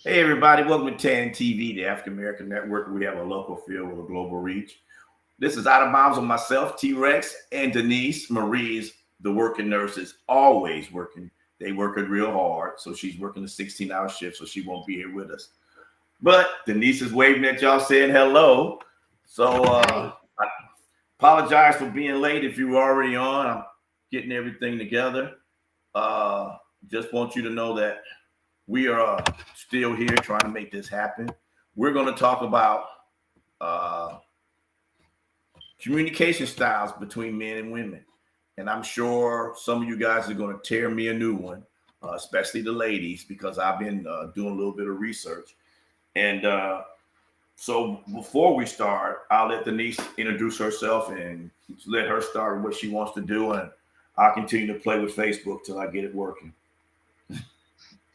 Hey everybody, welcome to TAN TV, the African American Network. We have a local feel with a global reach. This is Out of Bounds with myself, T-Rex, and Denise Marie's the working nurses, always working. They working real hard, so she's working a 16-hour shift, so she won't be here with us. But Denise is waving at y'all saying hello. So Hey. I apologize for being late if you were already on. I'm getting everything together. Uh, just want you to know that we are still here trying to make this happen. We're going to talk about uh, communication styles between men and women. And I'm sure some of you guys are going to tear me a new one, especially the ladies, because I've been doing a little bit of research. And so before we start, I'll let Denise introduce herself and let her start what she wants to do. And I'll continue to play with Facebook till I get it working.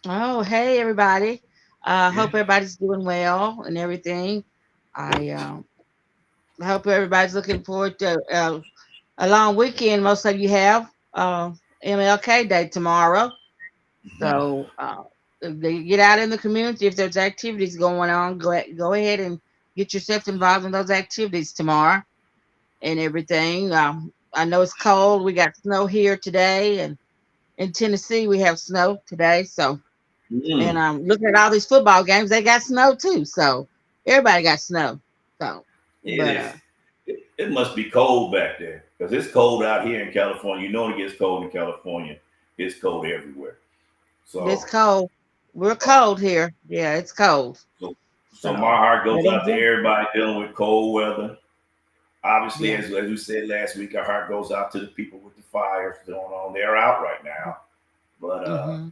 Oh, hey, everybody. Yeah. Hope everybody's doing well and everything. I hope everybody's looking forward to a long weekend. Most of you have MLK Day tomorrow. Mhm. So if they get out in the community, if there's activities going on, go ahead and get yourself involved in those activities tomorrow and everything. I know it's cold. We got snow here today, and in Tennessee, we have snow today. So and Mm. looking at all these football games, they got snow too. So everybody got snow. So, It but is. It must be cold back there because it's cold out here in California. You know, it gets cold in California. It's cold everywhere. it's So, cold. We're uh, cold here. Yeah, it's cold. so, so my So, heart but goes out to everybody dealing with cold weather. Obviously, yeah. as we said last week, our heart goes out to the people with the fires going on. They're out right now, but Hmm.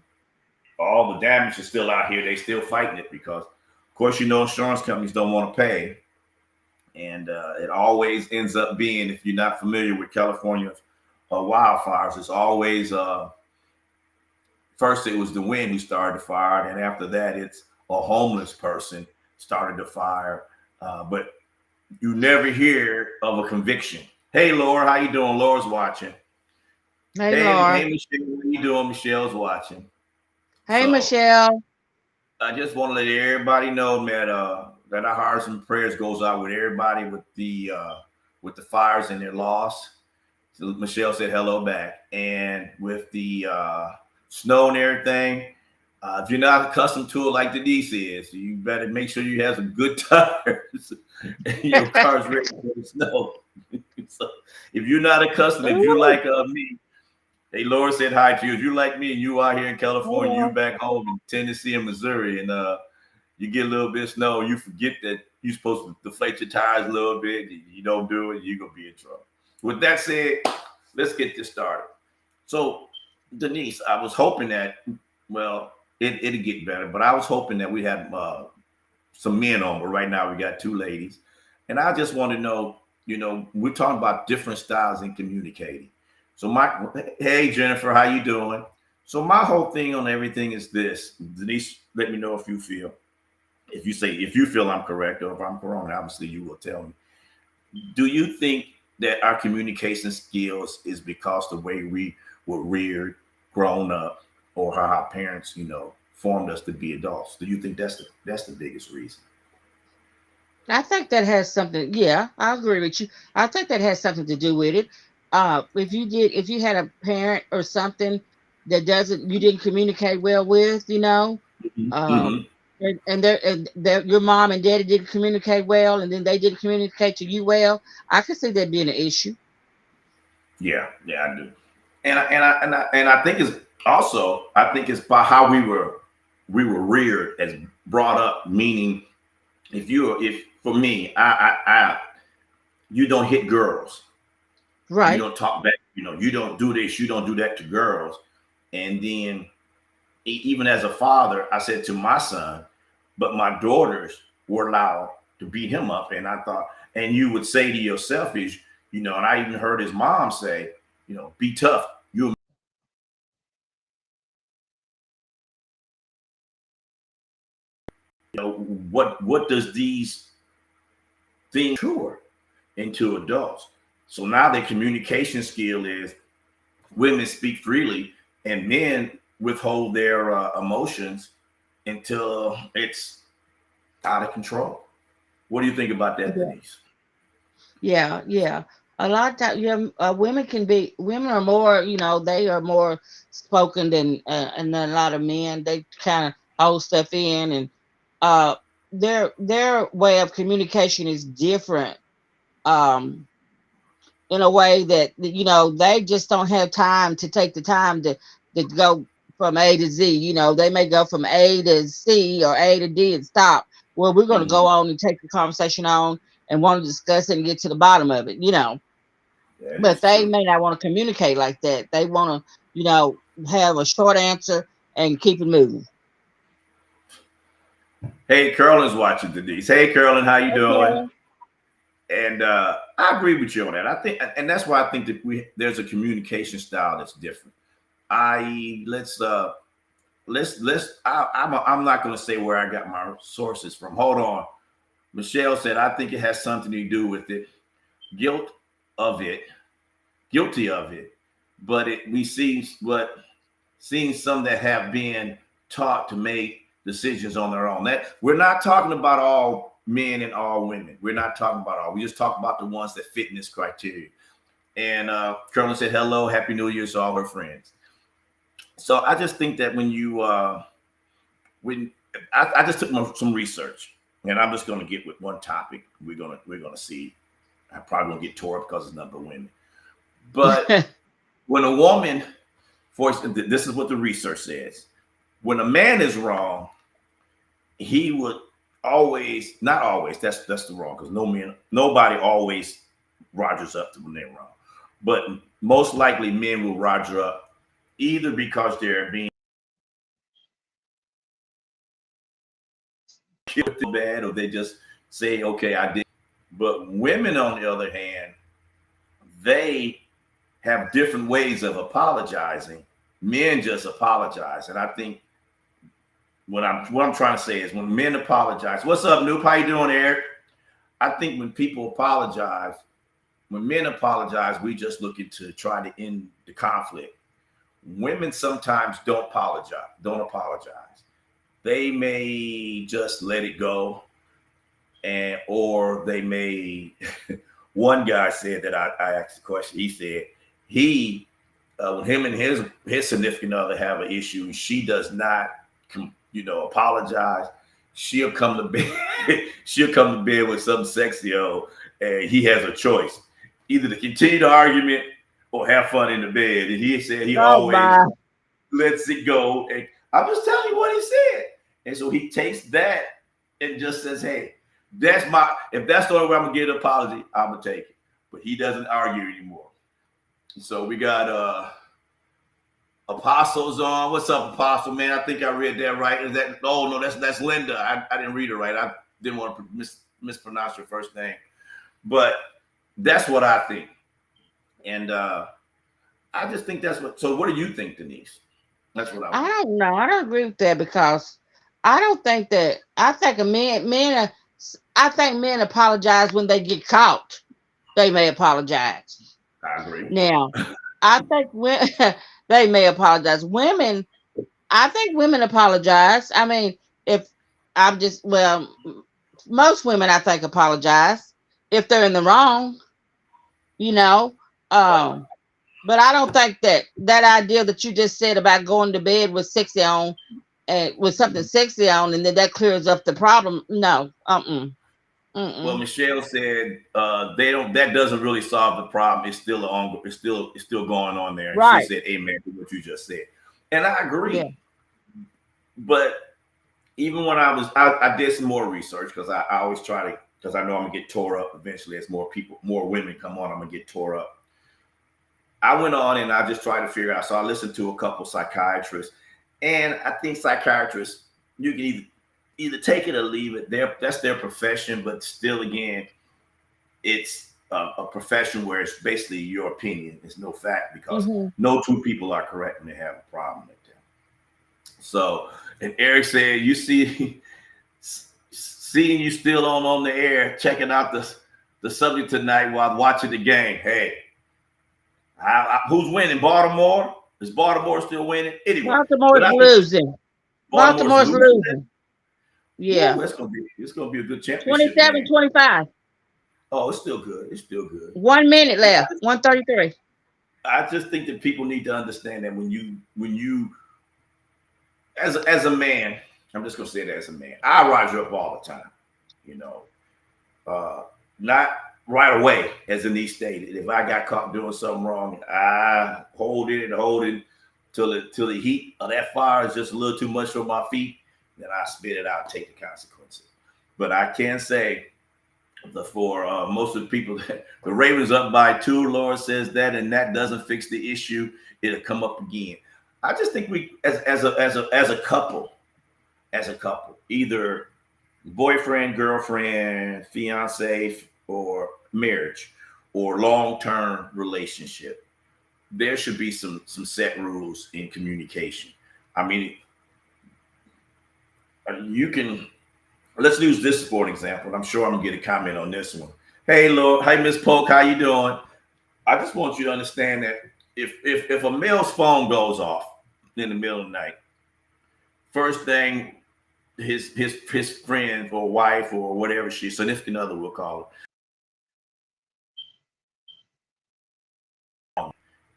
all the damage is still out here. They still fighting it because, of course, you know, insurance companies don't want to pay. And it always ends up being, if you're not familiar with California wildfires, it's always first it was the wind who started the fire, and after that it's a homeless person started the fire. But you never hear of a conviction. Hey, Laura, how you doing? Laura's watching. Hey, Hey, Laura. Michelle, how you doing? Michelle's watching. Hey, So Michelle. I just want to let everybody know that that our hearts and prayers goes out with everybody with the fires and their loss. So Michelle said hello back. And with the snow and everything, if you're not accustomed to it like Denise is, you better make sure you have some good tires and your car's ready for the snow. So if you're not accustomed, if you Ooh, like me, hey, Laura said hi to you. If you like me and you out here in California, you hello. back home in Tennessee and Missouri, and you get a little bit of snow, you forget that you're supposed to deflate your tires a little bit. You don't do it, you're going to be in trouble. With that said, let's get this started. So, Denise, I was hoping that, well, it'd get better, but I was hoping that we had some men on, but right now we got two ladies. And I just want to know, we're talking about different styles in communicating. So hey Jennifer, how you doing? So my whole thing on everything is this. Denise, let me know if you feel, if you feel I'm correct or if I'm wrong, obviously you will tell me. Do you think that our communication skills is because the way we were reared, grown up, or how our parents, formed us to be adults? Do you think that's the biggest reason? I think that has something. Yeah, I agree with you. I think that has something to do with it. If you had a parent or something that doesn't, you didn't communicate well with, um, Mm-hmm. and your mom and daddy didn't communicate well, and then they didn't communicate to you well. I could see that being an issue. Yeah, I do. And I think it's also, I think it's by how we were reared, as brought up. Meaning, if for me, I you don't hit girls, you Right. don't talk back, you don't do this, you don't do that to girls. And then even as a father, I said to my son, but my daughters were allowed to beat him up. And I thought, and you would say to yourself is, and I even heard his mom say, be tough. What does these things mature into adults? So now their communication skill is women speak freely and men withhold their emotions until it's out of control. What do you think about that, Yeah. Denise? Yeah, yeah. A lot of times, yeah, women are more, they are more spoken than a lot of men. They kind of hold stuff in, and uh, their way of communication is different. Um, in a way that they just don't have time to take the time to go from A to Z. They may go from A to C or A to D and stop. Well, we're going to go Mhm. on and take the conversation on and want to discuss it and get to the bottom of it. That But is they true. may not want to communicate like that. They want to, have a short answer and keep it moving. Hey, Carolyn's watching, Denise. Hey, Carolyn, how you doing? Okay. And I agree with you on that. I think, and that's why I think that there's a communication style that's different. I.e., I'm not going to say where I got my sources from. Hold on. Michelle said, I think it has something to do with it, guilt of it, guilty of it. But we see seeing some that have been taught to make decisions on their own. That we're not talking about all men and all women. We're not talking about all. We just talk about the ones that fit in this criteria. And Carolyn said, hello, happy New Year to all her friends. So I just think that when I just took some research, and I'm just going to get with one topic. We're gonna see. I probably won't get tore up because it's number women. But when a woman, this is what the research says. When a man is wrong, he would always, not always. That's the wrong, because nobody always Rogers up to when they're wrong. But most likely, men will Roger up either because they're being killed too bad, or they just say, okay, I did. But women, on the other hand, they have different ways of apologizing. Men just apologize. And I think what I'm trying to say is when men apologize, what's up, Noop? How you doing, Eric? I think when people apologize, when men apologize, we just looking to try to end the conflict. Women sometimes don't apologize. They may just let it go, or they may. One guy said that I asked the question. He said when him and his significant other have an issue, she does not, apologize. She'll come to bed. She'll come to bed with something sexy, and he has a choice, either to continue the argument or have fun in the bed. And he said he Oh always my. lets it go. And I'm just telling you what he said. And so he takes that and just says, hey, if that's the only way I'm gonna get an apology, I'm gonna take it. But he doesn't argue anymore. So we got Apostle's on. What's up, Apostle, man? I think I read that right. Is that no, that's Linda. I didn't read it right. I didn't want to mispronounce your first name. But that's what I think. And I just think that's what. So what do you think, Denise? That's what I I want. don't know. I don't agree with that because I don't think that. I think I think men apologize when they get caught. They may apologize. I agree. Now, I think they may apologize. Women, I think women apologize. I mean, if I'm just most women I think apologize if they're in the wrong, you know. Right. Um, but I don't think that idea that you just said about going to bed with sexy on and with something sexy on, and then that clears up the problem. No, Well, mm-mm. Michelle said they don't. That doesn't really solve the problem. It's still on. It's still going on there. And she Right. said, "Amen" to what you just said, and I Yeah. agree. But even when I did some more research because I always try to, because I know I'm gonna get tore up eventually as more women come on. I'm gonna get tore up. I went on and I just tried to figure out. So I listened to a couple psychiatrists, and I think psychiatrists, you can either take it or leave it. That's their profession, but still, again, it's a profession where it's basically your opinion. It's no fact because Hmm. no two people are correct when they have a problem like that. So, and Eric said, you seeing you still on the air, checking out the subject tonight while watching the game. Hey, who's winning? Baltimore? Is Baltimore still winning? Anyway, Baltimore but is I think losing. Baltimore's losing. Yeah. Ooh, it's gonna be a good championship 27-25. Oh, it's still good. It's still good. 1 minute left. 1:33. I just think that people need to understand that when you as a man, I'm just gonna say that as a man, I rise you up all the time. You know, not right away, as Denise stated. If I got caught doing something wrong, I hold it till the heat of that fire is just a little too much for my feet. Then I spit it out and take the consequences. But I can say for most of the people, the Ravens up by 2. Laura says that, and that doesn't fix the issue. It'll come up again. I just think we, as a couple, either boyfriend, girlfriend, fiance, or marriage, or long-term relationship, there should be some set rules in communication. I mean, you can. Let's use this for an example. I'm sure I'm gonna get a comment on this one. Hey, Lord. Hey, Miss Polk, how you doing? I just want you to understand that if a male's phone goes off in the middle of the night, first thing his friend or wife or whatever significant other will call it.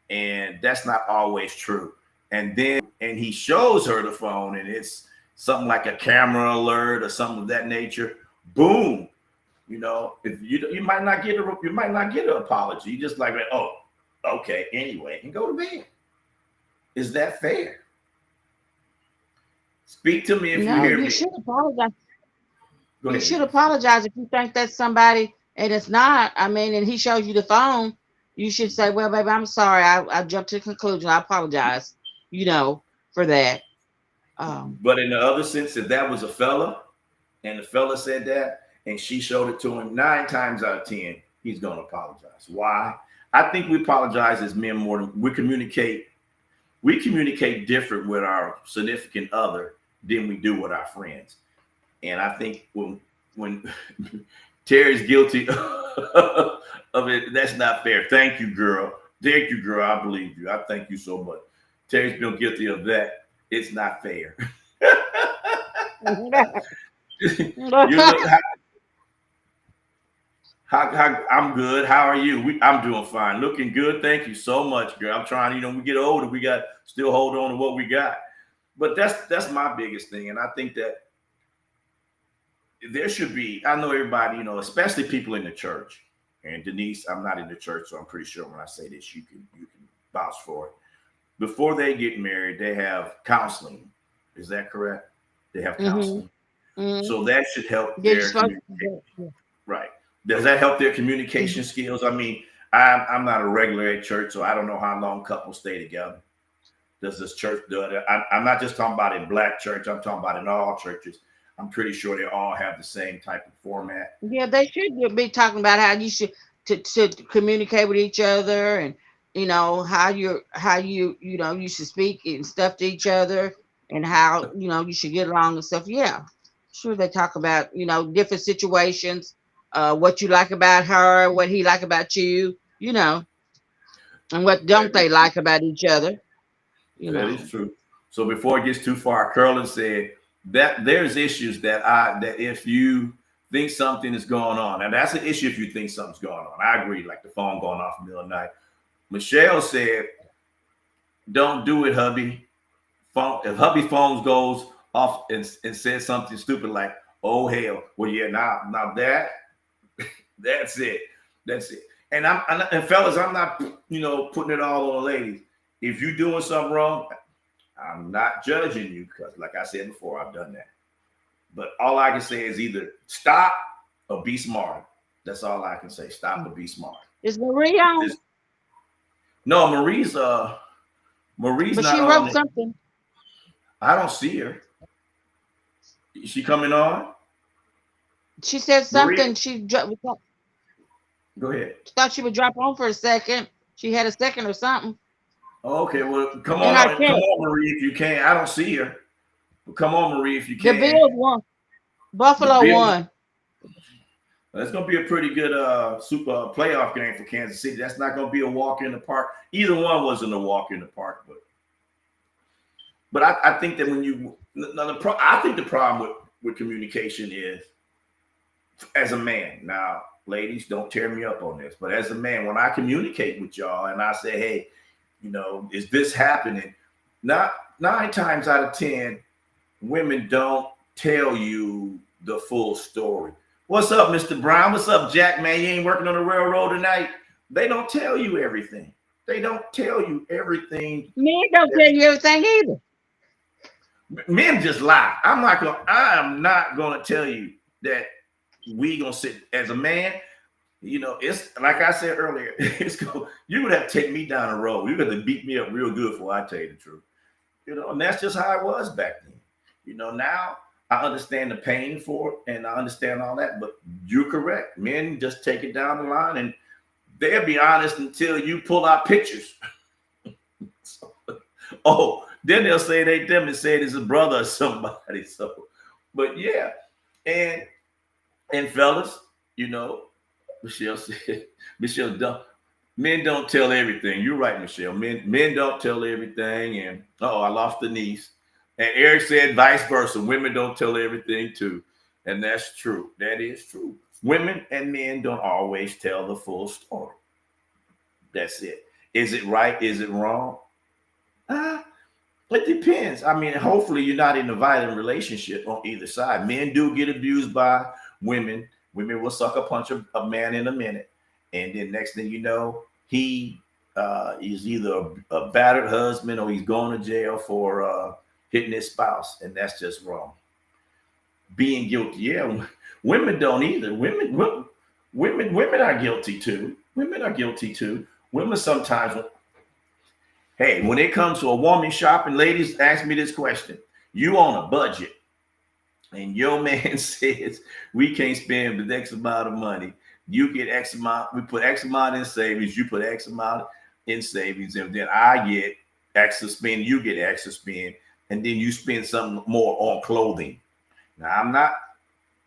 And that's not always true. And he shows her the phone, and it's something like a camera alert or something of that nature. Boom. You know, if you might not get an apology. You just like, oh, okay, anyway, and go to bed. Is that fair? Speak to me if you hear me. You should apologize. You should apologize if you think that's somebody and it's not. I mean, and he shows you the phone. You should say, well, baby, I'm sorry. I jumped to the conclusion. I apologize, for that. But in the other sense, if that was a fella and the fella said that and she showed it to him, 9 times out of 10, he's going to apologize. Why? I think we apologize as men more than we communicate. We communicate different with our significant other than we do with our friends. And I think when Terry's guilty of it, that's not fair. Thank you, girl. Thank you, girl. I believe you. I thank you so much. Terry's been guilty of that. It's not fair. I'm good. How are you? I'm doing fine. Looking good. Thank you so much, girl. I'm trying, we get older. We got still hold on to what we got. But that's my biggest thing. And I think that there should be, I know everybody, especially people in the church. And Denise, I'm not in the church, so I'm pretty sure when I say this, you can vouch for it. Before they get married, they have counseling. Is that correct? They have counseling. Mm-hmm. So that should help their communication. Right. Does that help their communication skills? I mean, I'm not a regular at church, so I don't know how long couples stay together. Does this church do it? I'm not just talking about in black church. I'm talking about in all churches. I'm pretty sure they all have the same type of format. Yeah, they should be talking about how you should to communicate with each other, and how you should speak and stuff to each other, and how you should get along and stuff. Yeah, sure. They talk about different situations, what you like about her, what he like about you, and what don't they like about each other. That is true. So before it gets too far, Curlin said that there's issues that if you think something is going on, and that's an issue if you think something's going on. I agree, like the phone going off in the middle of the night. Michelle said, don't do it, hubby. If hubby phone goes off and says something stupid like, oh, hell. Well, yeah, now that's it. That's it. And fellas, I'm not, putting it all on the ladies. If you're doing something wrong, I'm not judging you because, like I said before, I've done that. But all I can say is either stop or be smart. That's all I can say. Stop or be smart. Is Marie on? No, Marie's but not she wrote something. I don't see her. Is she coming on? She said something. Marie? Go ahead. She thought she would drop on for a second. She had a second or something. Okay, well, come on, Marie, if you can. I don't see her. But come on, Marie, if you can. The Bills won. Buffalo won. That's going to be a pretty good super playoff game for Kansas City. That's not going to be a walk in the park. Either one wasn't a walk in the park, but I think that when I think the problem with communication is, as a man, now, ladies, don't tear me up on this, but as a man, when I communicate with y'all and I say, hey, is this happening? Not 9 times out of 10, women don't tell you the full story. What's up, Mr. Brown? What's up, Jack? Man, you ain't working on the railroad tonight. They don't tell you everything. They don't tell you everything. Men don't tell you everything either. Men just lie. I am not gonna tell you that we gonna sit as a man. It's like I said earlier, you would have to take me down the road. You got to beat me up real good before I tell you the truth. And that's just how it was back then. Now I understand the pain for it and I understand all that, but you're correct. Men just take it down the line and they'll be honest until you pull out pictures. Then they'll say it ain't them and say it is a brother or somebody. So, but yeah, and fellas, Michelle said, men don't tell everything. You're right, Michelle. Men don't tell everything. And I lost Denise. And Eric said vice versa. Women don't tell everything too. And that's true. That is true. Women and men don't always tell the full story. That's it. Is it right? Is it wrong? It depends. I mean, hopefully you're not in a violent relationship on either side. Men do get abused by women. Women will suck a punch a man in a minute. And then next thing you know, he is either a battered husband or he's going to jail for hitting his spouse. And that's just wrong. Being guilty. Yeah, women don't either. Women are guilty too. Women are guilty too. Women sometimes, hey, when it comes to a woman shopping, ladies, ask me this question. You on a budget and your man says we can't spend the X amount of money. You get X amount, we put X amount in savings, you put X amount in savings, and then I get extra spend, you get extra spend, and then you spend something more on clothing. Now, I'm not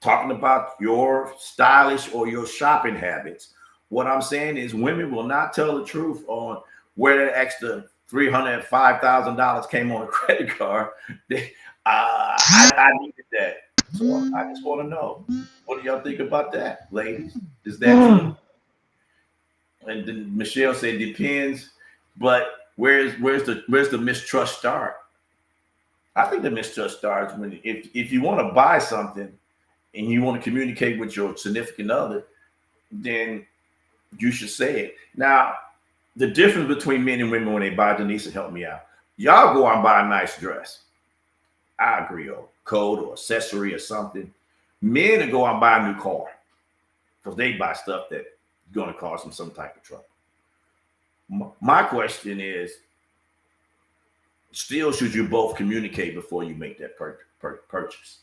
talking about your stylish or your shopping habits. What I'm saying is women will not tell the truth on where that extra $300,000, $5,000 came on a credit card. I needed that. So I just want to know, what do y'all think about that, ladies? Is that true? And then Michelle said depends, but where's the mistrust start? I think the mistrust starts when if you want to buy something and you want to communicate with your significant other, then you should say it. Now, the difference between men and women when they buy, Denise, help me out. Y'all go out and buy a nice dress. I agree, or coat or accessory or something. Men will go out and buy a new car because they buy stuff that's going to cause them some type of trouble. My question is, still, should you both communicate before you make that purchase?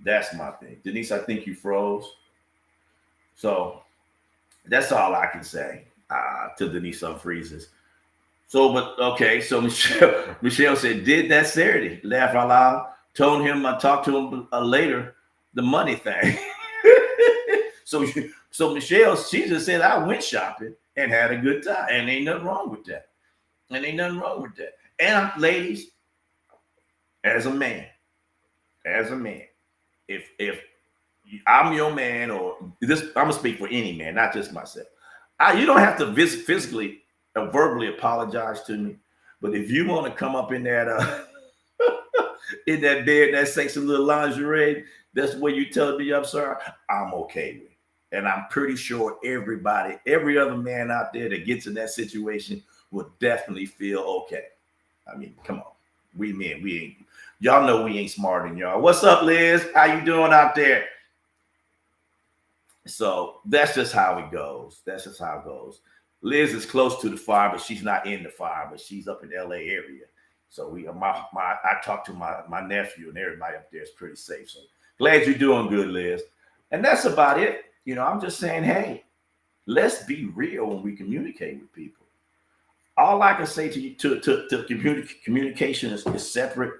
That's my thing. Denise, I think you froze. So that's all I can say to Denise unfreezes. So, but okay. So Michelle said, did that Saturday. Laugh out loud. Told him I talked to him later. The money thing. So Michelle, she just said I went shopping and had a good time, and ain't nothing wrong with that. And ladies, as a man, if I'm your man, or this, I'm gonna speak for any man, not just myself. You don't have to physically or verbally apologize to me, but if you want to come up in that in that bed, that sexy little lingerie, that's where you tell me I'm sorry, I'm okay with it. And I'm pretty sure every other man out there that gets in that situation will definitely feel okay. I mean, come on. We men, we ain't, y'all know we ain't smarter than y'all. What's up, Liz? How you doing out there? So that's just how it goes. Liz is close to the fire, but she's not in the fire, but she's up in the LA area. So I talked to my nephew, and everybody up there is pretty safe. So glad you're doing good, Liz. And that's about it. I'm just saying, hey, let's be real when we communicate with people. All I can say to you, to communication is separate.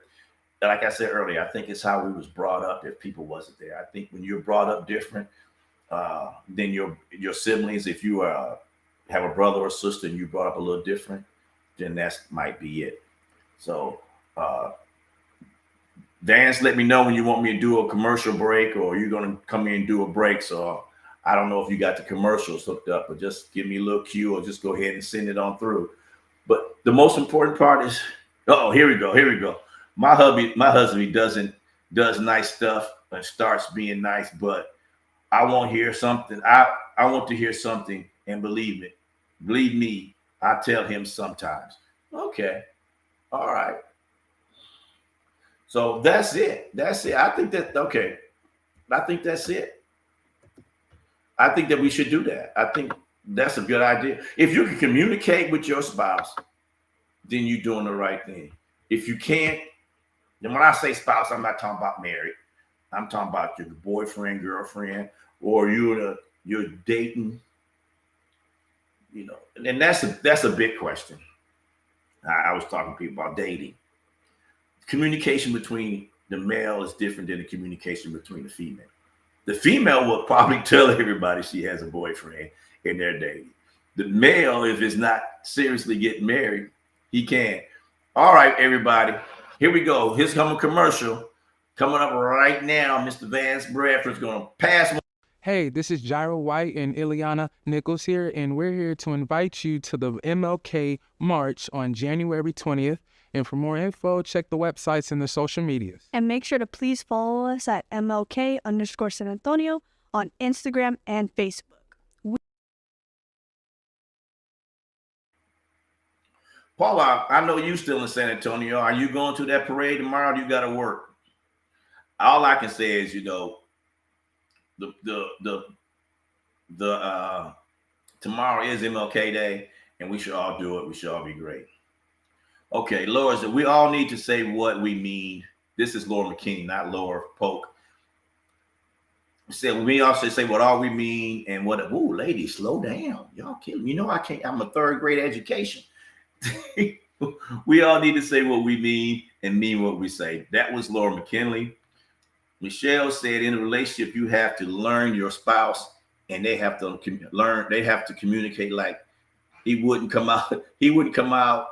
Like I said earlier, I think it's how we was brought up. If people wasn't there, I think when you're brought up different than your siblings, if you have a brother or sister and you brought up a little different, then that might be it. So Vance, let me know when you want me to do a commercial break, or you're gonna come in and do a break. So I don't know if you got the commercials hooked up, but just give me a little cue, or just go ahead and send it on through. But the most important part is, oh, here we go, here we go. My husband, he does nice stuff and starts being nice, but I want to hear something. I want to hear something, and believe me, I tell him sometimes. Okay, all right. So that's it. That's it. I think that okay. I think that's it. I think that we should do that. I think that's a good idea. If you can communicate with your spouse, then you're doing the right thing. If you can't, then when I say spouse, I'm not talking about married. I'm talking about your boyfriend, girlfriend, or you're dating. You know, and that's a big question. I was talking to people about dating. Communication between the male is different than the communication between the female. The female will probably tell everybody she has a boyfriend and they're dating. The male, if it's not seriously getting married, he can. All right, everybody, here we go. Here's come a commercial coming up right now. Mr. Vance Bradford's going to pass. Hey, this is Jairo White and Ileana Nichols here, and we're here to invite you to the MLK March on January 20th. And for more info, check the websites and the social medias. And make sure to please follow us at MLK_San Antonio on Instagram and Facebook. Paula, I know you still in San Antonio. Are you going to that parade tomorrow? Or do you got to work? All I can say is, tomorrow is MLK Day, and we should all do it. We should all be great. Okay, Laura said we all need to say what we mean. This is Laura McKinney, not Laura Polk. Said we also say what all we mean and what. Ooh, ladies, slow down. Y'all killing me. I can't. I'm a third grade education. We all need to say what we mean and mean what we say. That was Laura McKinley. Michelle said in a relationship, you have to learn your spouse, and they have to learn. They have to communicate. Like he wouldn't come out. He wouldn't come out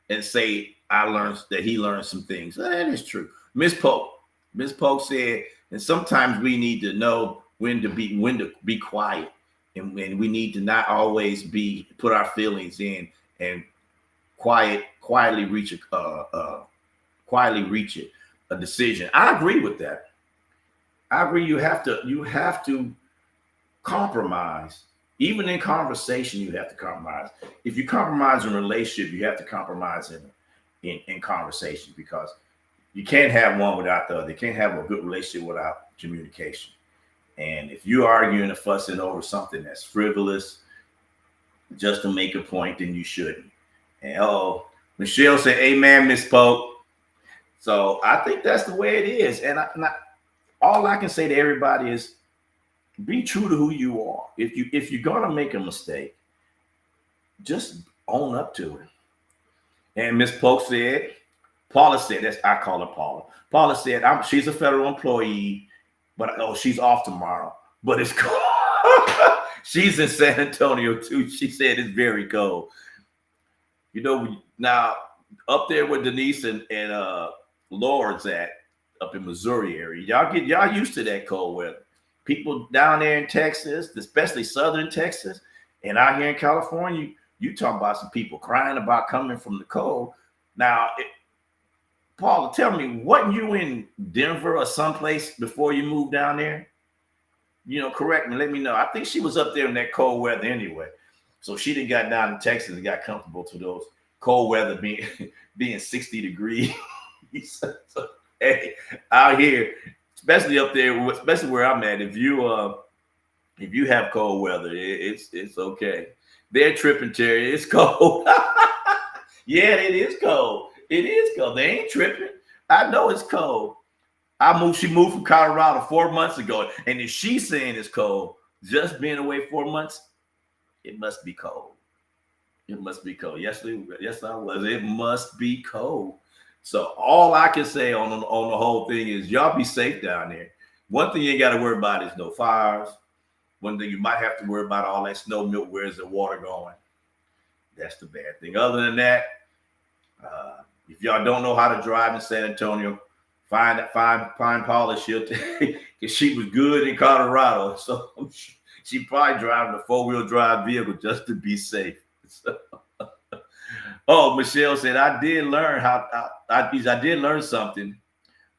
and say, I learned that he learned some things. That is true. Miss Polk said, and sometimes we need to know when to be quiet. And we need to not always put our feelings in and quietly reach a decision. I agree with that. I agree. You have to compromise. Even in conversation, you have to compromise. If you compromise in a relationship, you have to compromise in conversation, because you can't have one without the other. You can't have a good relationship without communication. And if you're arguing and fussing over something that's frivolous just to make a point, then you shouldn't. And Michelle said, "Amen, Miss Polk." So I think that's the way it is. And all I can say to everybody is, be true to who you are. If you're gonna make a mistake, just own up to it. And Miss Polk said, Paula said, I call her Paula. Paula said, she's a federal employee, but she's off tomorrow. But it's cold. She's in San Antonio too. She said it's very cold. Now up there where Denise and Laura's at, up in Missouri area, y'all used to that cold weather. People down there in Texas, especially southern Texas, and out here in California, you talk about some people crying about coming from the cold. Now, Paula, tell me, wasn't you in Denver or someplace before you moved down there? Correct me, let me know. I think she was up there in that cold weather anyway. So she done got down to Texas and got comfortable to those cold weather being 60 degrees. So, hey, out here, especially up there, especially where I'm at, if you have cold weather, it's okay. They're tripping, Terry. It's cold. Yeah, it is cold. It is cold. They ain't tripping. I know it's cold. She moved from Colorado 4 months ago, and if she's saying it's cold, just being away 4 months, it must be cold. It must be cold. Yes, I was. It must be cold. So all I can say on the whole thing is, y'all be safe down there. One thing you ain't got to worry about is no fires. One thing you might have to worry about, all that snow melt, where's the water going? That's the bad thing. Other than that, if y'all don't know how to drive in San Antonio, Find Paula. She'll because she was good in Colorado, so she probably driving a 4-wheel drive vehicle just to be safe. So, oh, Michelle said I did learn I did learn something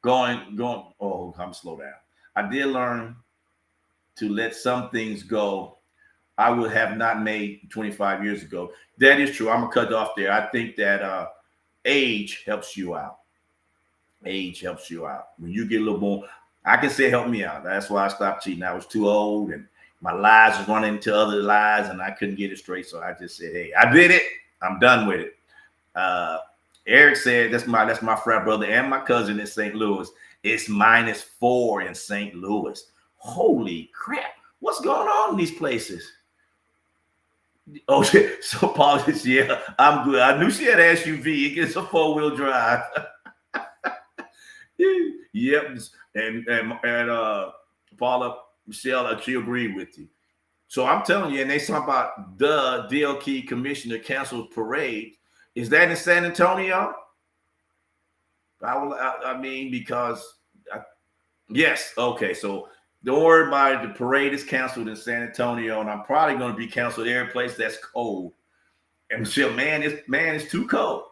going. Oh, I'm slow down. I did learn to let some things go I would have not made 25 years ago. That is true. I'm gonna cut off there. I think that age helps you out. Age helps you out. When you get a little more, I can say help me out. That's why I stopped cheating. I was too old and my lies was running into other lies and I couldn't get it straight. So I just said, hey, I did it. I'm done with it. Eric said that's my frat brother and my cousin in St. Louis. It's -4 in St. Louis. Holy crap. What's going on in these places? Oh, so Paul says, yeah, I'm good. I knew she had an SUV. It gets a 4-wheel drive. Yep. And Paula, Michelle, she agreed with you. So I'm telling you, and they talk about the DLK commissioner cancels parade. Is that in San Antonio? I mean, because yes. Okay. So don't worry about it. The parade is canceled in San Antonio, and I'm probably going to be canceled every place that's cold. And Michelle, man, it's too cold.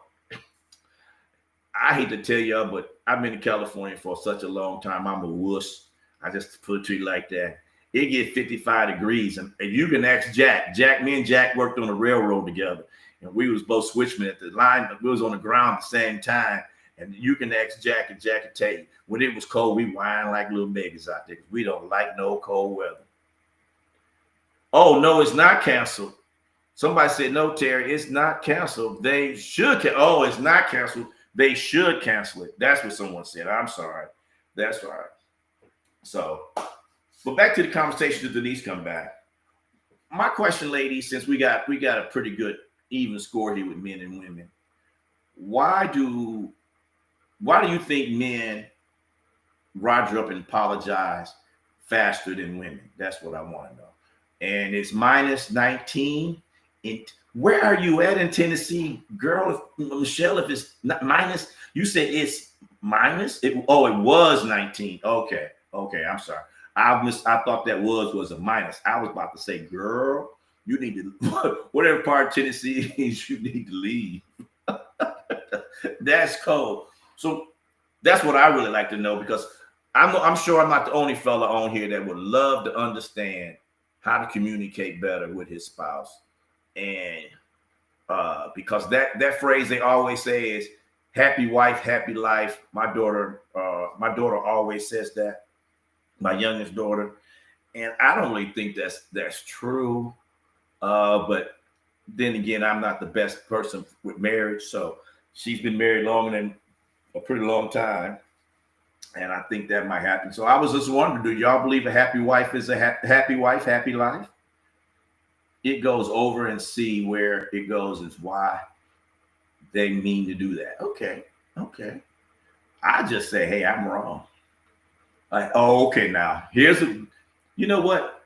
I hate to tell y'all, but I've been in California for such a long time. I'm a wuss. I just put it to you like that. It gets 55 degrees, and you can ask Jack. Me and Jack worked on the railroad together, and we was both switchmen at the line. We was on the ground at the same time. And you can ask Jack, and Jack can tell you when it was cold, we whined like little babies out there. We don't like no cold weather. Oh, no, it's not canceled. Somebody said, no, Terry, it's not canceled. They should. Oh, it's not canceled. They should cancel it. That's what someone said. I'm sorry. That's all right. So, but back to the conversation to Denise come back. My question, ladies, since we got a pretty good even score here with men and women, why do you think men roger up and apologize faster than women? That's what I want to know. And it's -19. Where are you at in Tennessee, girl? Michelle, if it's not minus, you said it's minus. It was 19. Okay. I'm sorry. I thought that was a minus. I was about to say, girl, you need to whatever part of Tennessee is, you need to leave. That's cold. So that's what I really like to know, because I'm sure I'm not the only fella on here that would love to understand how to communicate better with his spouse. And because that phrase they always say is happy wife, happy life. My daughter always says that, my youngest daughter. And I don't really think that's true. But then again, I'm not the best person with marriage. So she's been married longer than a pretty long time, and I think that might happen. So I was just wondering, do y'all believe a happy wife is a happy wife, happy life? It goes over and see where it goes is why they mean to do that. Okay. I just say, hey, I'm wrong. Like, oh, okay, now you know what?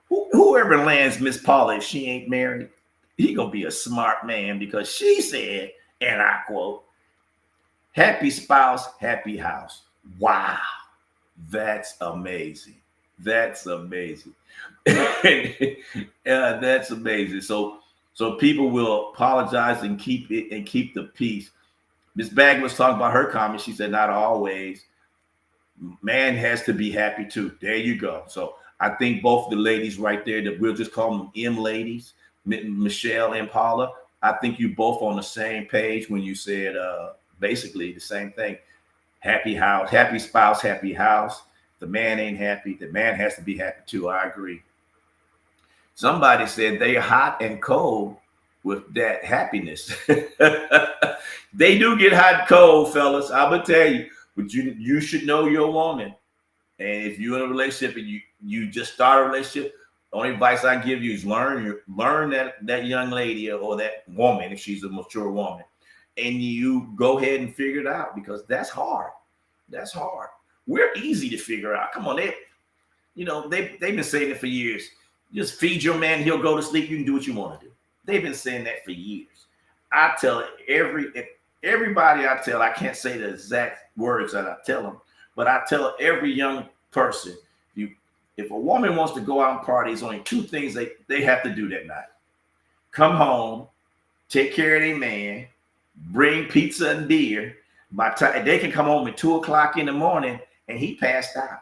Whoever lands Miss Paula, if she ain't married, he gonna be a smart man, because she said, and I quote, happy spouse, happy house. Wow. That's amazing. That's amazing. That's amazing. So people will apologize and keep the peace. Miss Bag was talking about her comment. She said, not always. Man has to be happy too. There you go. So I think both the ladies right there, that we'll just call them M ladies, Michelle and Paula, I think you both on the same page when you said basically the same thing. Happy house, happy spouse, happy house. The man ain't happy. The man has to be happy too. I agree. Somebody said they're hot and cold with that happiness. They do get hot and cold, fellas. I'm gonna tell you, but you should know your woman. And if you're in a relationship and you just start a relationship, the only advice I give you is learn that young lady or that woman, if she's a mature woman, and you go ahead and figure it out, because that's hard. That's hard. We're easy to figure out. Come on, they've been saying it for years. Just feed your man, he'll go to sleep. You can do what you want to do. They've been saying that for years. I tell it everybody I tell, I can't say the exact words that I tell them, but I tell every young person, if a woman wants to go out and party, there's only two things they have to do that night. Come home, take care of their man, bring pizza and beer. By the time they can come home at 2:00 in the morning and he passed out.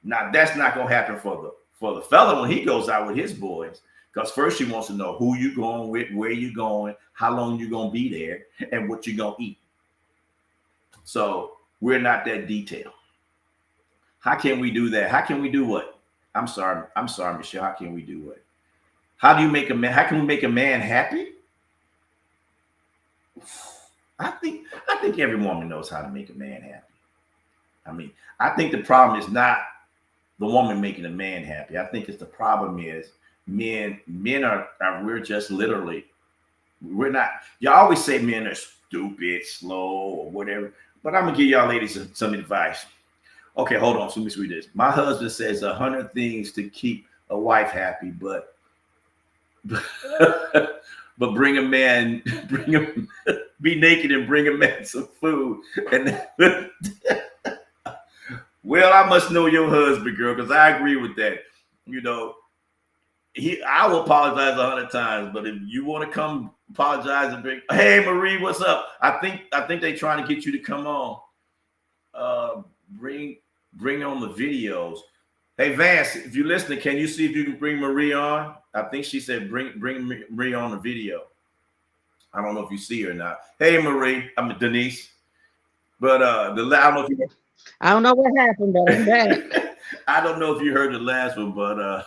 Now that's not gonna happen for the fella when he goes out with his boys. Because first she wants to know who you going with, where you going, how long you gonna be there, and what you gonna eat. So we're not that detailed. How can we do that? How can we do what? I'm sorry, Michelle. How can we do what? How do you make a man? How can we make a man happy? I think every woman knows how to make a man happy. I mean, I think the problem is not the woman making a man happy. I think the problem is men are we're just literally, we're not, y'all always say men are stupid, slow, or whatever, but I'm gonna give y'all ladies some advice. Okay, hold on, so let me read this. My husband says 100 things to keep a wife happy, but bring a man, be naked and bring a man some food. And well, I must know your husband, girl, because I agree with that. You know, I will apologize 100 times, but if you want to come apologize and bring, hey Marie, what's up? I think they're trying to get you to come on. Bring on the videos. Hey Vance, if you're listening, can you see if you can bring Marie on? I think she said bring Marie on the video. I don't know if you see her or not. Hey Marie, I'm Denise. But I don't know if you I don't know what happened, but I'm back. I don't know if you heard the last one, but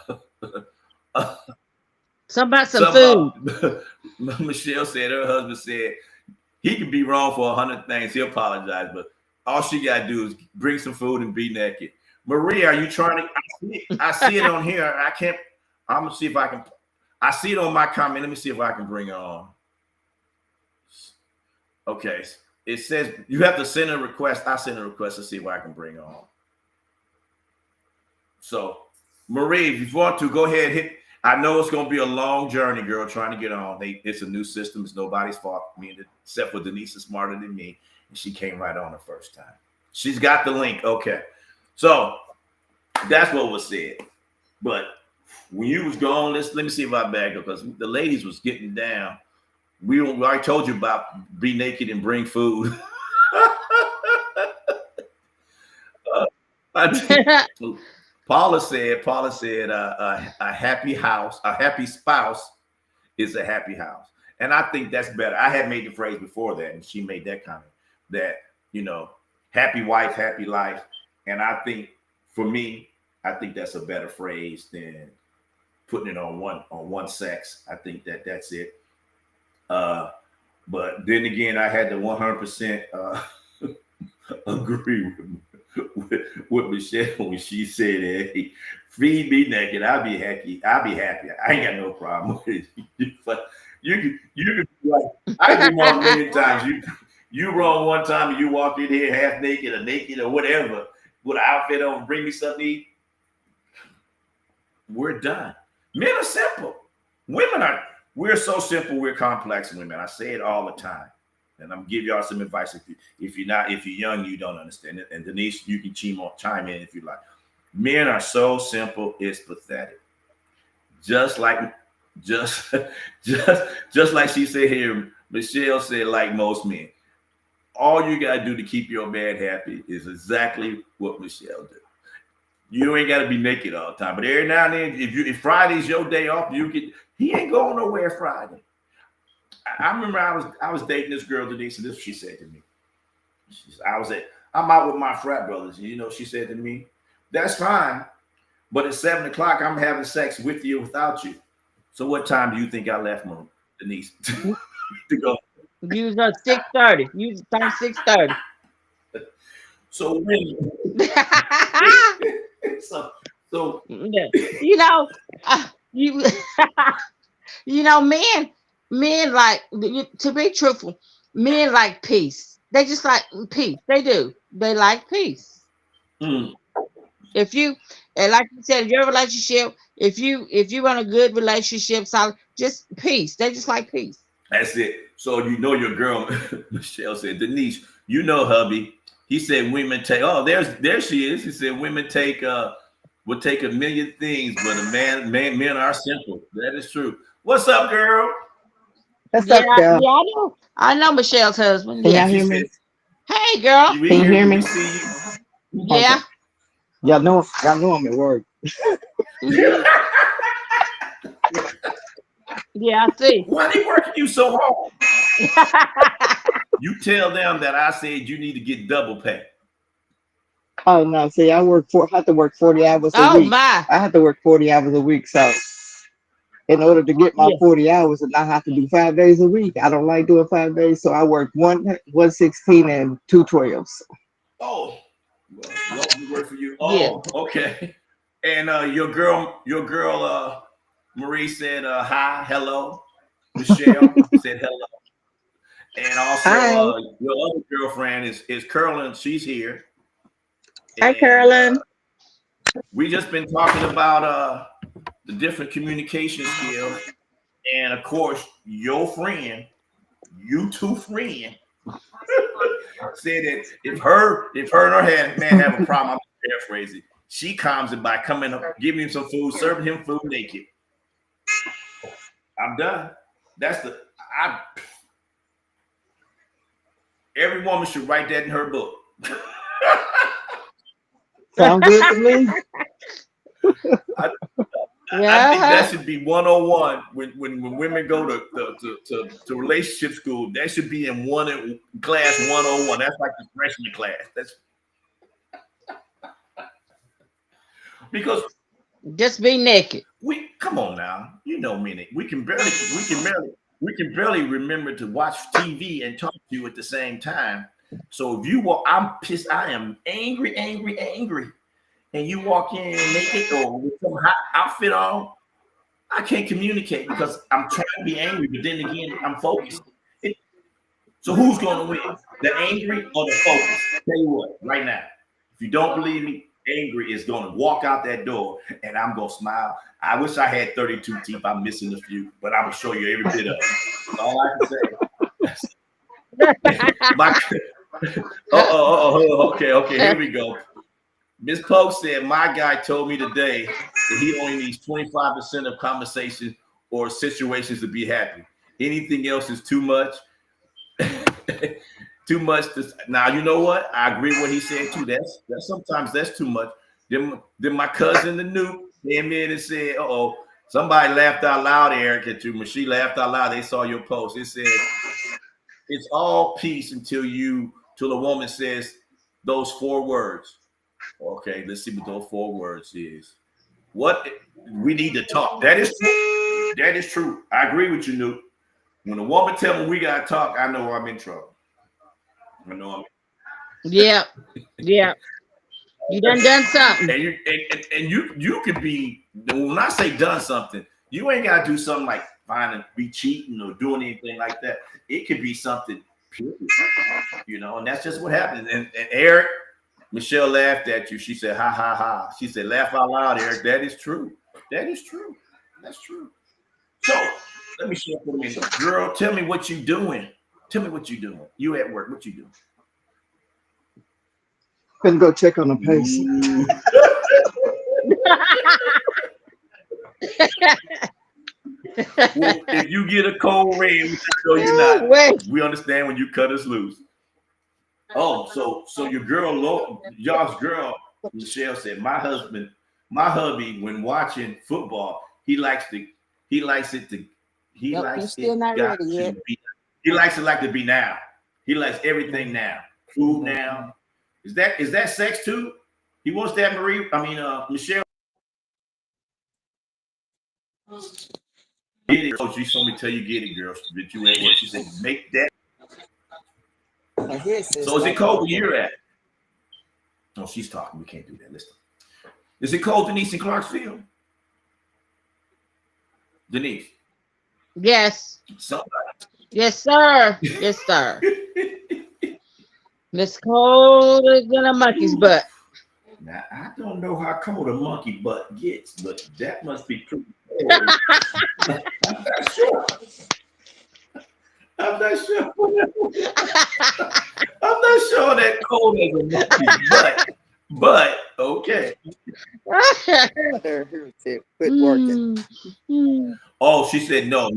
Some food. Michelle said her husband said he could be wrong for 100 things. He'll apologize, but all she gotta do is bring some food and be naked. Marie, are you trying to? I see it on here. I can't. I'm gonna see if I can. I see it on my comment. Let me see if I can bring her on. Okay. It says you have to send a request. I send a request to see if I can bring her on. So, Marie, if you want to, go ahead and hit. I know it's going to be a long journey, girl, trying to get on. It's a new system. It's nobody's fault. Except for Denise is smarter than me. And she came right on the first time. She's got the link. Okay. So, that's what was said. But when you was gone, let me see if I back up, because the ladies was getting down. I told you about be naked and bring food. Paula said, a happy house, a happy spouse is a happy house. And I think that's better. I had made the phrase before that, and she made that comment that, happy wife, happy life. And I think for me, I think that's a better phrase than putting it on one sex. I think that's it. But then again, I had to 100% agree with Michelle when she said, "Hey, feed me naked. I'll be happy. I ain't got no problem with it." But you could be like, I've been wrong many times. You wrong one time and you walk in here half naked or naked or whatever with an outfit on, bring me something to eat. We're done. Men are simple. We're so simple, we're complex women. I say it all the time. And I'm gonna give y'all some advice. If you're young, you don't understand it. And Denise, you can chime in if you like. Men are so simple, it's pathetic. Just like she said here, Michelle said, like most men. All you gotta do to keep your man happy is exactly what Michelle did. You ain't gotta be naked all the time, but every now and then, if Friday's your day off, he ain't going nowhere Friday. I remember I was dating this girl today, so this she said to me. I'm out with my frat brothers. She said to me, "That's fine, but at 7 o'clock, I'm having sex with you or without you." So what time do you think I left, Denise, to go? You was on 6:30. You was on 6:30. So when so men like, to be truthful, men like peace. They just like peace. They do. They like peace. If you, and like you said, your relationship, if you want a good relationship, solid, just peace. They just like peace. That's it. So you know your girl, Michelle said, Denise, you know hubby. He said women take, oh, there she is. He said women take will take a million things, but men are simple. That is true. What's up, girl? What's Yeah, up, girl? yeah, I know. I know Michelle's husband. Can y'all Yes. She hear said, me? Hey, girl. we Can you hear hear you, me? we see you. Okay. Yeah. Y'all know I'm at work. Mhm. Yeah, I see. Why they working you so hard? You tell them that I said you need to get double pay. Oh no, see, I have to work 40 hours a Oh week. my. I have to work 40 hours a week. So in order to get my Yeah. 40 hours and I have to do 5 days a week, I don't like doing 5 days. So I work 116 and 212s. Oh, well, long work for you. Yeah. Oh, okay. And your girl, Marie said hi, hello. Michelle said hello. And also Hi. your other girlfriend is Carolyn. She's here. Hi, And Carolyn. we just been talking about the different communication skills. And of course, your friend, you two friend, said that if her and her man have a problem, I'm paraphrasing. She calms it by coming up, giving him some food, serving him food naked. I'm done. Every woman should write that in her book. Sound good to me? I think that should be 101 when women go to relationship school. That should be in class 101. That's like the freshman class. That's because Just be naked. we come on now. You know me. We can barely remember to watch TV and talk to you at the same time. So if you walk, I'm pissed. I am angry, and you walk in naked or with some hot outfit on, I can't communicate because I'm trying to be angry, but then again, I'm focused. So who's going to win? The angry or the focused? Tell you what, right now, if you don't believe me, angry is going to walk out that door, and I'm going to smile. I wish I had 32 teeth. I'm missing a few, but I'm going to show you every bit of it. That's all I can say. Okay, here we go. Miss Polk said, my guy told me today that he only needs 25% of conversations or situations to be happy. Anything else is too much. Too much. Now, you know what? I agree with what he said too. That's sometimes that's too much. Then my cousin, the new, came in and said, uh-oh, somebody laughed out loud, Eric, at you. When she laughed out loud, they saw your post. It said, it's all peace until a woman says those 4 words. Okay, let's see what those 4 words is. What we need to talk. That is true. That is true. I agree with you, Newt. When a woman tell me we gotta talk, I know I'm in trouble. I know Yeah. Yeah. You done something. And you could be, when I say done something, you ain't gotta do something like be cheating or doing anything like that. It could be something pure, and that's just what happens. And Eric, Michelle laughed at you. She said, ha, ha, ha. She said, laugh out loud, Eric. That is true. That is true. That's true. So let me share for a minute. Girl, tell me what you doing. Tell me what you doing. You at work. What you doing? Couldn't go check on the pace. Well, if you get a cold rain, we know you're not. Wait. We understand when you cut us loose. Oh, so your girl, y'all's girl, Michelle said, my hubby, when watching football, he likes it to be now. He likes everything now. Food now. Is that sex too? He wants that Michelle. Get it. Oh, she told me tell you get it, girl. That you at work. She said, make that. So is it cold where you're at? Oh, she's talking. We can't do that. Listen. Is it cold, Denise, in Clarksville? Denise. Yes. Somebody. Yes, sir. Yes, sir. It's colder than a monkey's butt. Now, I don't know how cold a monkey butt gets, but that must be pretty cold. I'm not sure. I'm not sure. I'm not sure that cold is a monkey, but okay. Her said, quit working. Oh, she said no.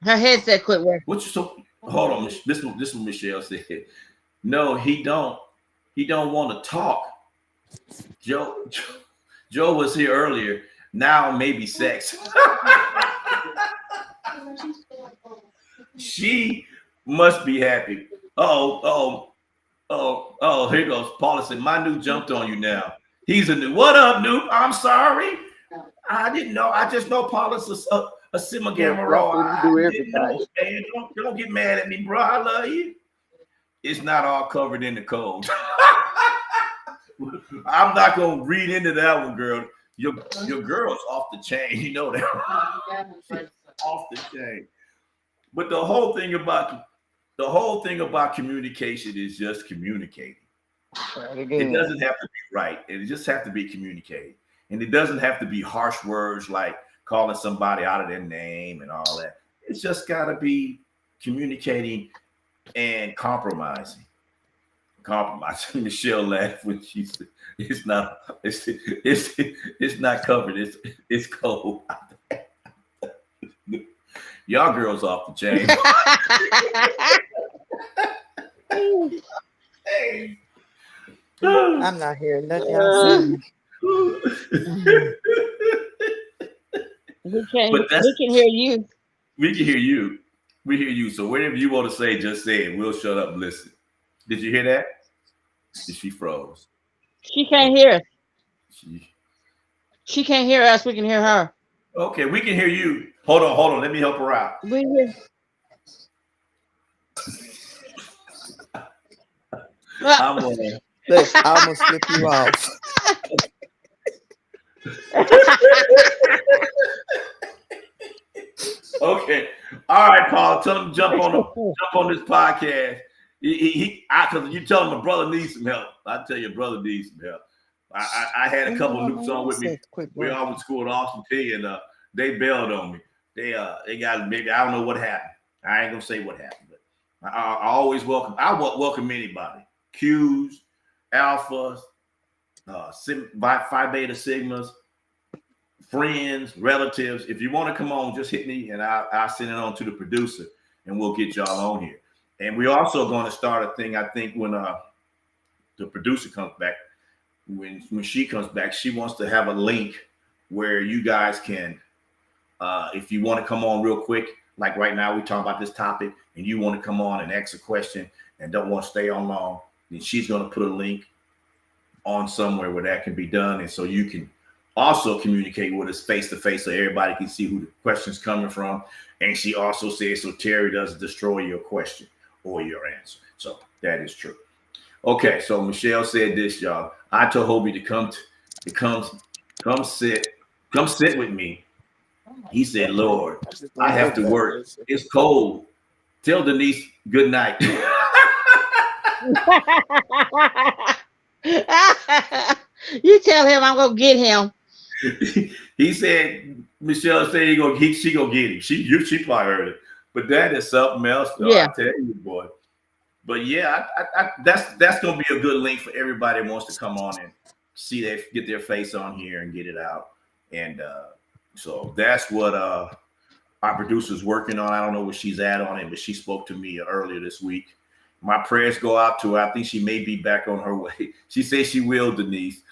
Her headset quit working. What you so? Hold on. This is what Michelle said. No, he don't want to talk. Joe was here earlier. Now maybe sex. She must be happy. Oh, here goes. Paula said, my new jumped on you now. He's a new. What up, noob? I'm sorry. I didn't know. I just know Paula's a Simagamaro. I didn't know, man. Don't get mad at me, bro. I love you. It's not all covered in the code. I'm not gonna read into that one, girl. Your girl's off the chain. You know that. Off the chain. But the whole thing about communication is just communicating. It doesn't have to be right. It just has to be communicating. And it doesn't have to be harsh words like calling somebody out of their name and all that. It's just got to be communicating and compromising. Michelle laughed when she said, "It's not covered. It's cold." Y'all girls off the chain. Hey. I'm not hearing nothing y'all saying. We can hear you. We can hear you. We hear you. So whatever you want to say, just say it. We'll shut up and listen. Did you hear that? She froze. She can't hear us. She can't hear us. We can hear her. Okay, we can hear you. Hold on. Let me help her out. We hear. Look, I almost flip you off. Okay. All right, Paul. Tell him to jump on this podcast. Because you tell him my brother needs some help. I tell you, brother needs some help. I had a couple of nukes on with me. We all went to school in Austin P, and they bailed on me. They got maybe I don't know what happened. I ain't gonna say what happened, but I always welcome. I welcome anybody. Qs, alphas, Phi Beta Sigmas, friends, relatives. If you want to come on, just hit me, and I'll send it on to the producer, and we'll get y'all on here. And we're also going to start a thing. I think when the producer comes back, when she comes back, she wants to have a link where you guys can, if you want to come on real quick, like right now we're talking about this topic, and you want to come on and ask a question and don't want to stay on long, then she's going to put a link on somewhere where that can be done, and so you can also communicate with us face to face, so everybody can see who the question's coming from. And she also says so Terry doesn't destroy your question or your answer. So that is true. Okay, so Michelle said this, y'all. I told Hobie to come sit with me. He said, Lord, I have to work. It's cold. Tell Denise good night. You tell him I'm gonna get him. He said, Michelle said she gonna get him. She probably heard it. But that is something else, though. Yeah. I tell you, boy. But yeah, that's gonna be a good link for everybody who wants to come on and get their face on here and get it out. And so that's what our producer's working on. I don't know where she's at on it, but she spoke to me earlier this week. My prayers go out to her. I think she may be back on her way. She says she will, Denise.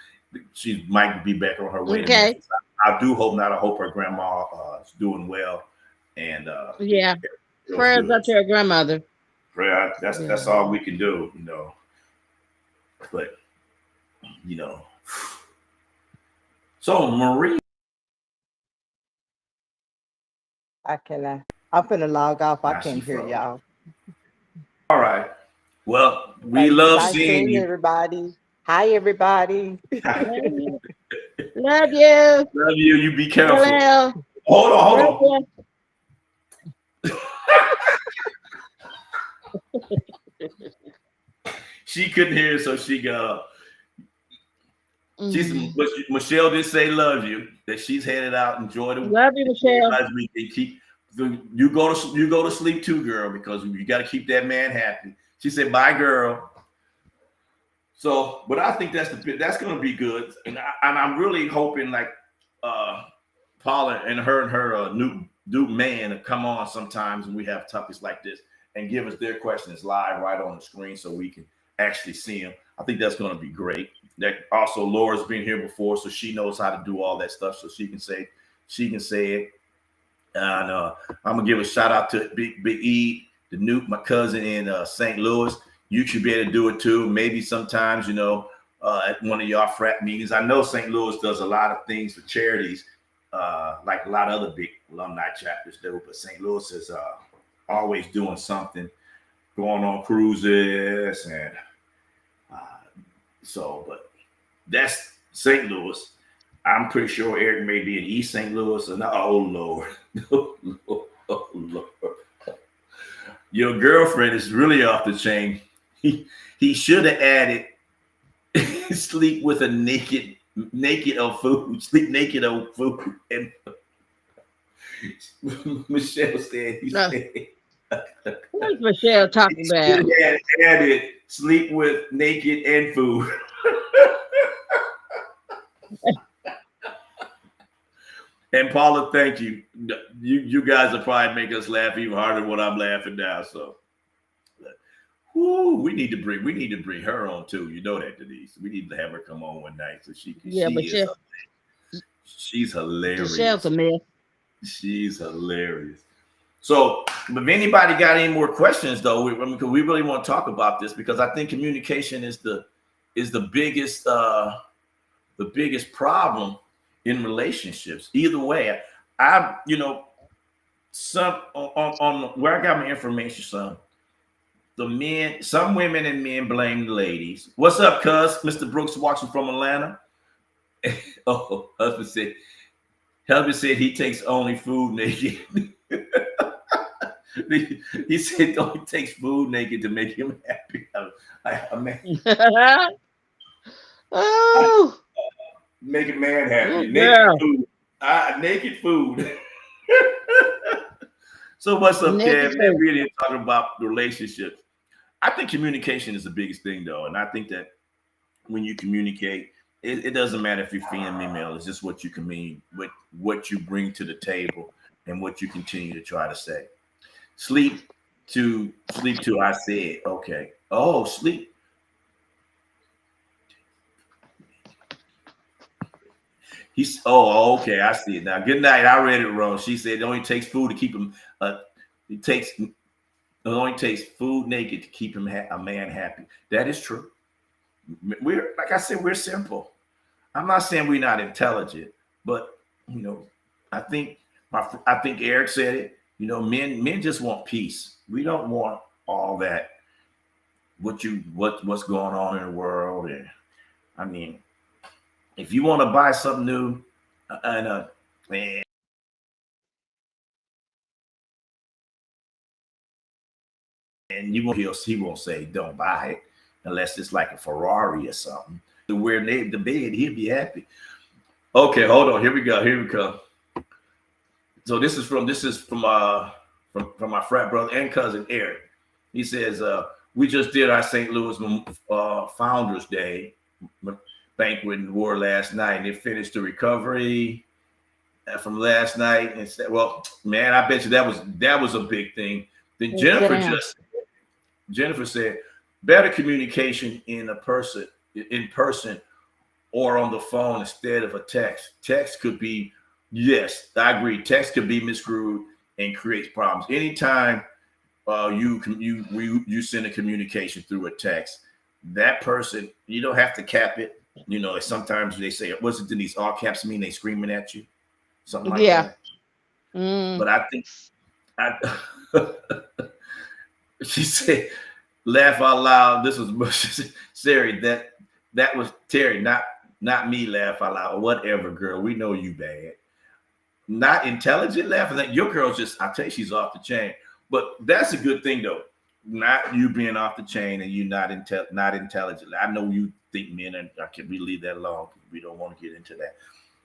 She might be back on her way. Okay. I do hope not. I hope her grandma is doing well. And yeah, prayers up to her grandmother. Prayer. That's all we can do, you know. But you know, so Marie, I'm finna log off. I can't hear y'all. All right. Well, we love seeing you, everybody. Hi, everybody. Love you. Love you. You be careful. Well, hold on. She couldn't hear, so she got up. Michelle did say love you, that she's headed out. Enjoy the love you, Michelle. We can You go to sleep too, girl, because you got to keep that man happy. She said, "Bye, girl." So, but I think that's going to be good, and I'm really hoping like Paula and her new man to come on sometimes when we have topics like this and give us their questions live right on the screen so we can actually see them. I think that's going to be great. That also Laura's been here before, so she knows how to do all that stuff, so she can say it. And I'm gonna give a shout out to Big E, my cousin in St. Louis. You should be able to do it too. Maybe sometimes, at one of y'all frat meetings. I know St. Louis does a lot of things for charities, like a lot of other big alumni chapters do. But St. Louis is always doing something, going on cruises, and but that's St. Louis. I'm pretty sure Eric may be in East St. Louis, and oh Lord, oh Lord, your girlfriend is really off the chain. He should have added sleep with a naked of food, sleep naked of food. And Michelle said, What's Michelle talking about? He had added sleep with naked and food. And Paula, thank you. You guys will probably make us laugh even harder than what I'm laughing now. So, we need to bring her on too. You know that, Denise. We need to have her come on one night so she can. Yeah, but she's hilarious. Michelle's a mess. She's hilarious. So, if anybody got any more questions, though, we really want to talk about this because I think communication is the biggest problem in relationships. Either way, some on where I got my information, some women and men blame the ladies. What's up, cuz? Mr. Brooks watching from Atlanta. Oh, husband said he takes only food naked. He said only takes food naked to make him happy. Oh. Make a man happy. Naked food. So what's up, Kev? Man, we really talking about relationships. I think communication is the biggest thing, though, and I think that when you communicate, it doesn't matter if you're female. It's just what you can mean, what you bring to the table, and what you continue to try to say. Sleep to. I said, okay. Oh, sleep. Okay. I see it now. Good night. I read it wrong. She said it only takes food to keep him. It only takes food naked to keep him a man happy. That is true. We're like I said, we're simple. I'm not saying we're not intelligent, but I think Eric said it. Men just want peace. We don't want all that. What's going on in the world, and I mean. If you want to buy something new, and he won't say don't buy it unless it's like a Ferrari or something. To wear the bed, he'll be happy. Okay, hold on. Here we go. So this is from my frat brother and cousin Eric. He says we just did our St. Louis Founders Day banquet and war last night, and they finished the recovery from last night and said, well, man, I bet you that was a big thing. Then Jennifer said better communication in person or on the phone instead of a text. Text could be, yes, I agree. Text could be misconstrued and creates problems. Anytime you send a communication through a text, that person, you don't have to cap it. Sometimes they say, what's it, Denise? All caps mean they screaming at you, something like that. But I think she said, laugh out loud. This was Sari. That was Terry, not me. Laugh out loud. Whatever, girl. We know you bad. Not intelligent laughing at your girl's just. I tell you, she's off the chain. But that's a good thing, though. Not you being off the chain and you not intelligent. I know you think men, and we leave that alone. We don't want to get into that.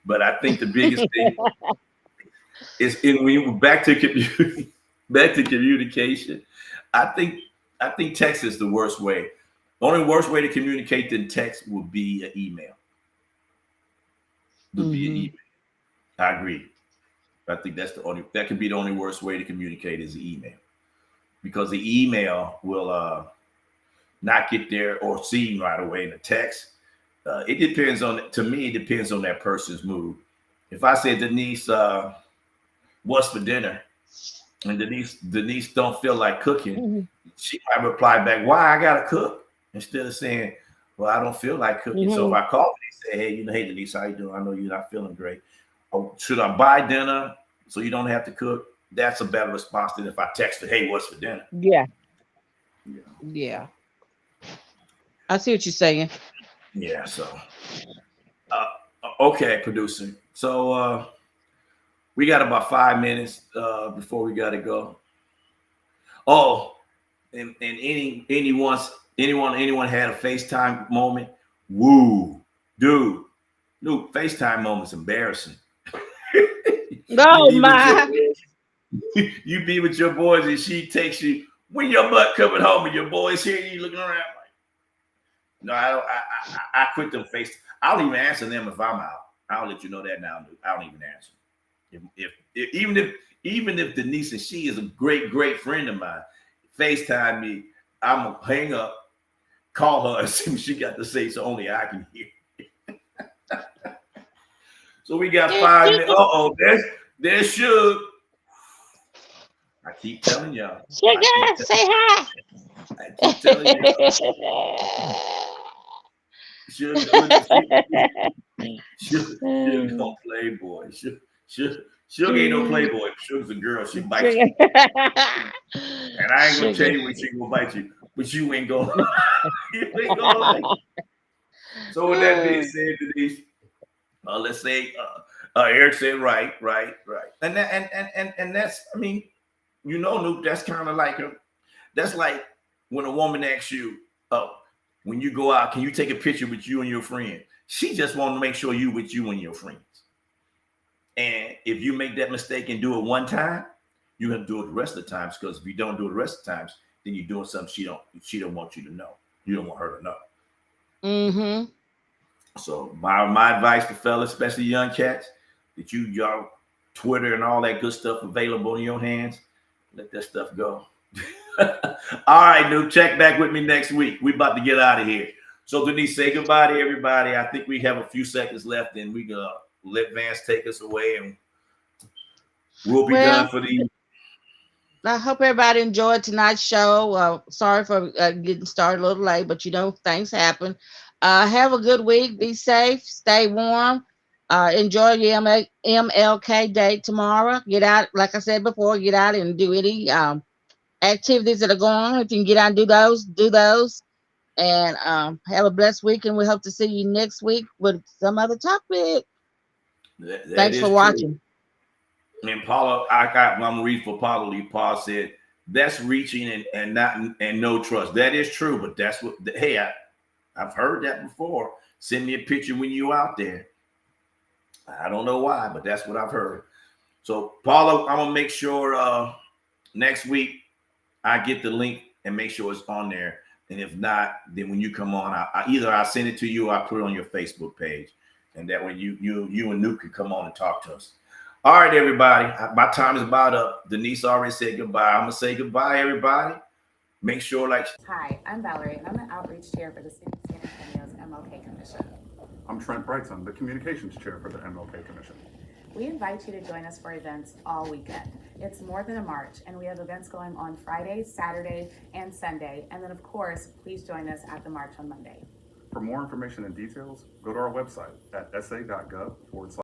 But I think the biggest thing, It's in when you back to back to communication. I think text is the worst way. The only worst way to communicate than text would be an email. Would be an email. I agree. I think that could be the only worst way to communicate is the email, because the email will not get there or seen right away in the text. It depends on, to me, it depends on that person's mood. If I say, Denise, what's for dinner? And Denise don't feel like cooking, she might reply back, why I gotta cook? Instead of saying, well, I don't feel like cooking. So if I call and say, hey, hey Denise, how you doing? I know you're not feeling great. Or should I buy dinner so you don't have to cook? That's a better response than if I text her, hey, what's for dinner? Yeah. Yeah. I see what you're saying. Yeah, so okay, producer. So we got about 5 minutes before we gotta go. Oh, and anyone had a FaceTime moment? Woo, dude, FaceTime moment's embarrassing. Oh my! You be with your boys and she takes you, when your butt coming home and your boys here, you looking around like, no, I quit them face. I'll even answer them if I'm out. I'll let you know that now. I don't even answer. Even if Denise, and she is a great friend of mine, FaceTime me, I'm gonna hang up, call her, and see what she got to say, so only I can hear. So we got 5 minutes. There's Suge. I keep telling y'all. Sugar, say hi. I keep telling y'all. Suge don't play, boy. Suge ain't no playboy. Suge's a girl. She bites you. And I ain't gonna tell you when she gonna bite you, but you ain't gonna. You ain't gonna like it. So with that being said, Denise, let's say Eric said right, and that's, I mean, you know, Nuke, that's kind of like that's like when a woman asks you, oh, when you go out, can you take a picture with you and your friend? She just want to make sure you with you and your friends. And if you make that mistake and do it one time, you're gonna do it the rest of the times, because if you don't do it the rest of the times, then you're doing something she don't want you to know. You don't want her to know. Mm-hmm. So my advice to fellas, especially young cats, that y'all Twitter and all that good stuff available in your hands, let that stuff go. All right, Nuke, check back with me next week. We about to get out of here. So Denise, say goodbye to everybody. I think we have a few seconds left, and we gonna let Vance take us away, and we'll be done for the. I hope everybody enjoyed tonight's show. Sorry for getting started a little late, but you know, things happen. Have a good week. Be safe. Stay warm. Enjoy your MLK Day tomorrow. Get out, like I said before, get out and do any activities that are going on. If you can get out and do those. And have a blessed week. And we hope to see you next week with some other topic. Thanks for watching. And Paula, I'm gonna read for Paula Lee. Paul said that's reaching and no trust. That is true, but that's what. Hey, I've heard that before. Send me a picture when you out there. I don't know why, but that's what I've heard. So Paula, I'm gonna make sure next week I get the link and make sure it's on there. And if not, then when you come on, I'll send it to you or I put it on your Facebook page, and that way you and Nuke can come on and talk to us. All right, everybody. My time is about up. Denise already said goodbye. I'm gonna say goodbye, everybody. Make sure, like. Hi, I'm Valerie, and I'm the outreach chair for the City of San Antonio's MLK Commission. I'm Trent Brightson, the communications chair for the MLK Commission. We invite you to join us for events all weekend. It's more than a march, and we have events going on Friday, Saturday, and Sunday. And then, of course, please join us at the march on Monday. For more information and details, go to our website at sa.gov/